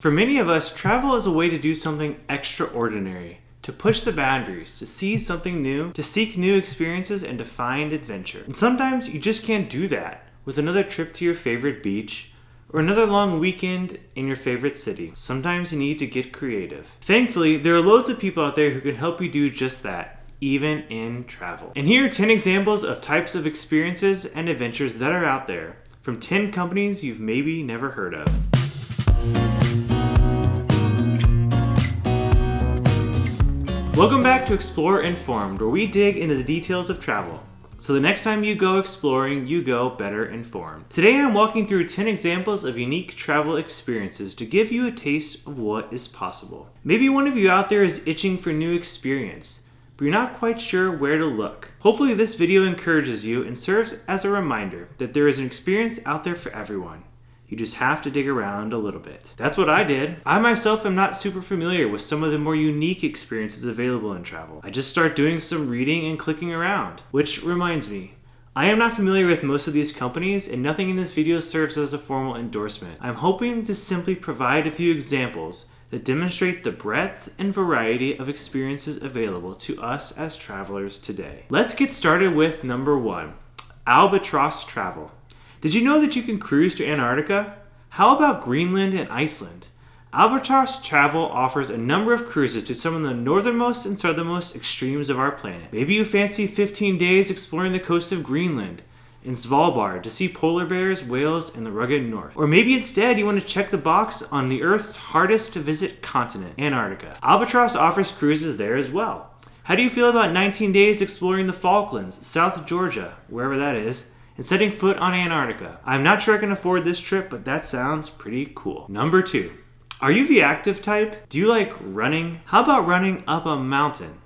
For many of us, travel is a way to do something extraordinary, to push the boundaries, to see something new, to seek new experiences, and to find adventure. And sometimes you just can't do that with another trip to your favorite beach or another long weekend in your favorite city. Sometimes you need to get creative. Thankfully, there are loads of people out there who can help you do just that, even in travel. And here are 10 examples of types of experiences and adventures that are out there from 10 companies you've maybe never heard of. Welcome back to Explore Informed, where we dig into the details of travel. So the next time you go exploring, you go better informed. Today I'm walking through 10 examples of unique travel experiences to give you a taste of what is possible. Maybe one of you out there is itching for new experience, but you're not quite sure where to look. Hopefully this video encourages you and serves as a reminder that there is an experience out there for everyone. You just have to dig around a little bit. That's what I did. I myself am not super familiar with some of the more unique experiences available in travel. I just start doing some reading and clicking around. Which reminds me, I am not familiar with most of these companies and nothing in this video serves as a formal endorsement. I'm hoping to simply provide a few examples that demonstrate the breadth and variety of experiences available to us as travelers today. Let's get started with number 1, Albatross Travel. Did you know that you can cruise to Antarctica? How about Greenland and Iceland? Albatross Travel offers a number of cruises to some of the northernmost and southernmost extremes of our planet. Maybe you fancy 15 days exploring the coast of Greenland and Svalbard to see polar bears, whales, and the rugged north. Or maybe instead you want to check the box on the Earth's hardest to visit continent, Antarctica. Albatross offers cruises there as well. How do you feel about 19 days exploring the Falklands, South Georgia, wherever that is, and setting foot on Antarctica? I'm not sure I can afford this trip, but that sounds pretty cool. Number 2, are you the active type? Do you like running? How about running up a mountain?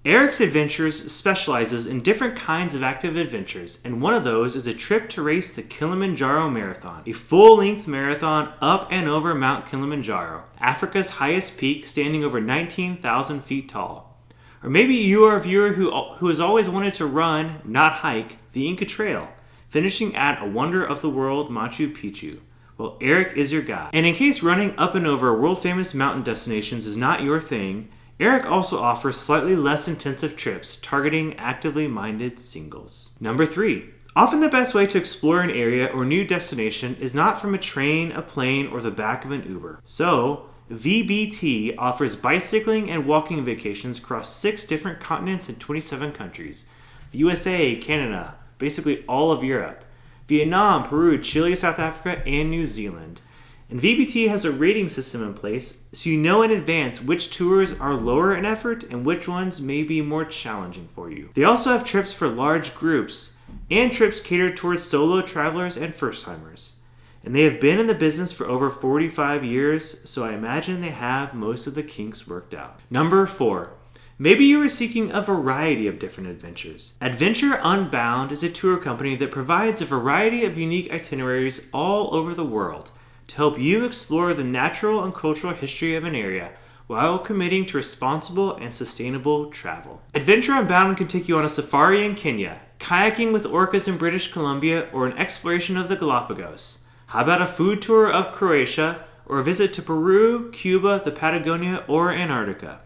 Eric's Adventures specializes in different kinds of active adventures, and one of those is a trip to race the Kilimanjaro Marathon, a full-length marathon up and over Mount Kilimanjaro, Africa's highest peak, standing over 19,000 feet tall. Or maybe you are a viewer who has always wanted to run, not hike, the Inca Trail, finishing at a wonder of the world, Machu Picchu. Well, Eric is your guy. And in case running up and over world-famous mountain destinations is not your thing, Eric also offers slightly less intensive trips targeting actively minded singles. Number 3, often the best way to explore an area or new destination is not from a train, a plane, or the back of an Uber. So, VBT offers bicycling and walking vacations across 6 different continents and 27 countries. The USA, Canada, basically all of Europe, Vietnam, Peru, Chile, South Africa, and New Zealand. And VBT has a rating system in place, so you know in advance which tours are lower in effort and which ones may be more challenging for you. They also have trips for large groups and trips catered towards solo travelers and first-timers. And they have been in the business for over 45 years, so I imagine they have most of the kinks worked out. Number 4, maybe you are seeking a variety of different adventures. Adventure Unbound is a tour company that provides a variety of unique itineraries all over the world to help you explore the natural and cultural history of an area while committing to responsible and sustainable travel. Adventure Unbound can take you on a safari in Kenya, kayaking with orcas in British Columbia, or an exploration of the Galapagos. How about a food tour of Croatia, or a visit to Peru, Cuba, the Patagonia, or Antarctica?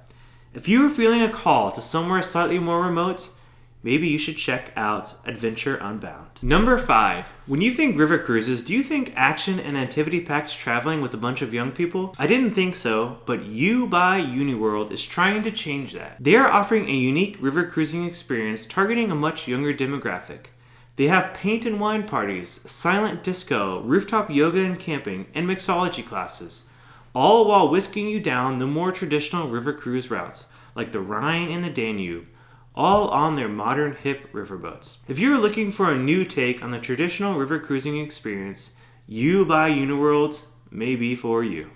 If you are feeling a call to somewhere slightly more remote, maybe you should check out Adventure Unbound. Number 5, when you think river cruises, do you think action and activity-packed traveling with a bunch of young people? I didn't think so, but You by Uniworld is trying to change that. They are offering a unique river cruising experience targeting a much younger demographic. They have paint and wine parties, silent disco, rooftop yoga and camping, and mixology classes, all while whisking you down the more traditional river cruise routes, like the Rhine and the Danube, all on their modern hip riverboats. If you're looking for a new take on the traditional river cruising experience, You by Uniworld may be for you.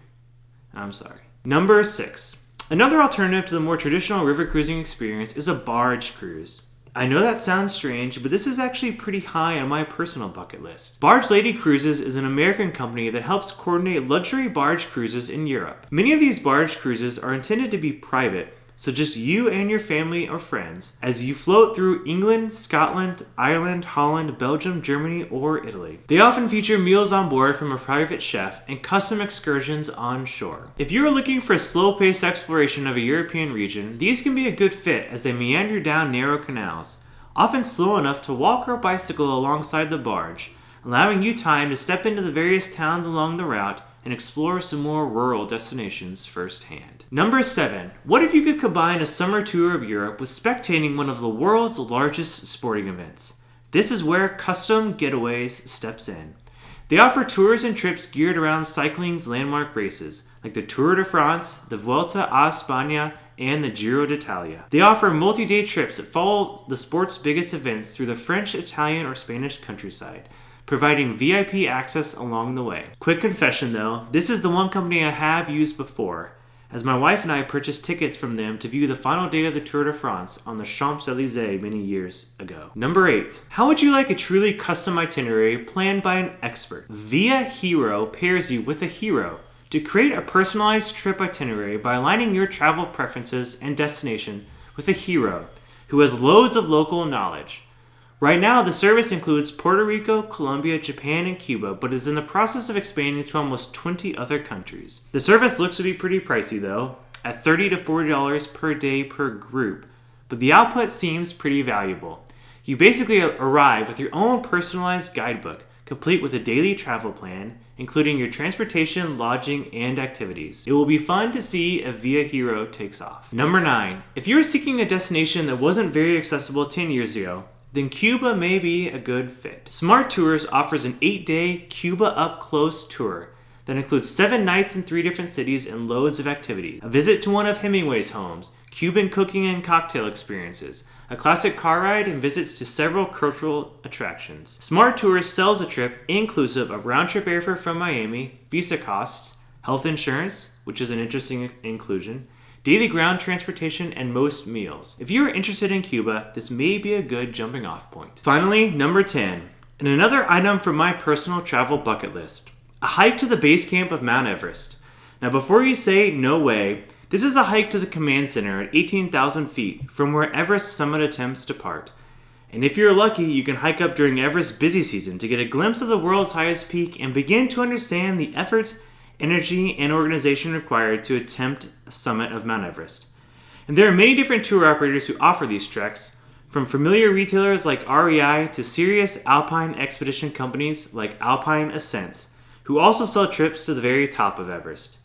I'm sorry. Number 6. Another alternative to the more traditional river cruising experience is a barge cruise. I know that sounds strange, but this is actually pretty high on my personal bucket list. Barge Lady Cruises is an American company that helps coordinate luxury barge cruises in Europe. Many of these barge cruises are intended to be private, so just you and your family or friends, as you float through England, Scotland, Ireland, Holland, Belgium, Germany, or Italy. They often feature meals on board from a private chef and custom excursions on shore. If you are looking for a slow-paced exploration of a European region, these can be a good fit as they meander down narrow canals, often slow enough to walk or bicycle alongside the barge, allowing you time to step into the various towns along the route and explore some more rural destinations firsthand. Number 7. What if you could combine a summer tour of Europe with spectating one of the world's largest sporting events? This is where Custom Getaways steps in. They offer tours and trips geared around cycling's landmark races, like the Tour de France, the Vuelta a España, and the Giro d'Italia. They offer multi-day trips that follow the sport's biggest events through the French, Italian, or Spanish countryside, providing VIP access along the way. Quick confession though, this is the one company I have used before, as my wife and I purchased tickets from them to view the final day of the Tour de France on the Champs-Élysées many years ago. Number 8. How would you like a truly custom itinerary planned by an expert? Via Hero pairs you with a hero to create a personalized trip itinerary by aligning your travel preferences and destination with a hero who has loads of local knowledge. Right now, the service includes Puerto Rico, Colombia, Japan, and Cuba, but is in the process of expanding to almost 20 other countries. The service looks to be pretty pricey though, at $30 to $40 per day per group, but the output seems pretty valuable. You basically arrive with your own personalized guidebook, complete with a daily travel plan, including your transportation, lodging, and activities. It will be fun to see if Via Hero takes off. Number 9. If you're seeking a destination that wasn't very accessible 10 years ago, then Cuba may be a good fit. Smart Tours offers an 8-day Cuba up close tour that includes 7 nights in 3 different cities and loads of activities. A visit to one of Hemingway's homes, Cuban cooking and cocktail experiences, a classic car ride, and visits to several cultural attractions. Smart Tours sells a trip inclusive of round-trip airfare from Miami, visa costs, health insurance, which is an interesting inclusion, daily ground transportation, and most meals. If you are interested in Cuba, this may be a good jumping off point. Finally, number 10, and another item from my personal travel bucket list, a hike to the base camp of Mount Everest. Now before you say no way, this is a hike to the command center at 18,000 feet from where Everest summit attempts depart. And if you're lucky, you can hike up during Everest's busy season to get a glimpse of the world's highest peak and begin to understand the effort, energy, and organization required to attempt a summit of Mount Everest. And there are many different tour operators who offer these treks, from familiar retailers like REI to serious alpine expedition companies like Alpine Ascents, who also sell trips to the very top of Everest.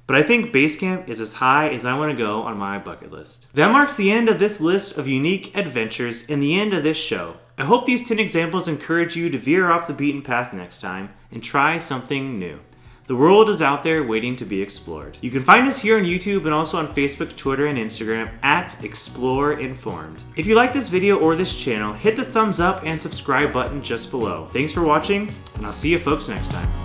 But I think base camp is as high as I want to go on my bucket list. That marks the end of this list of unique adventures and the end of this show. I hope these 10 examples encourage you to veer off the beaten path next time and try something new. The world is out there waiting to be explored. You can find us here on YouTube and also on Facebook, Twitter, and Instagram at Explore Informed. If you like this video or this channel, hit the thumbs up and subscribe button just below. Thanks for watching, and I'll see you folks next time.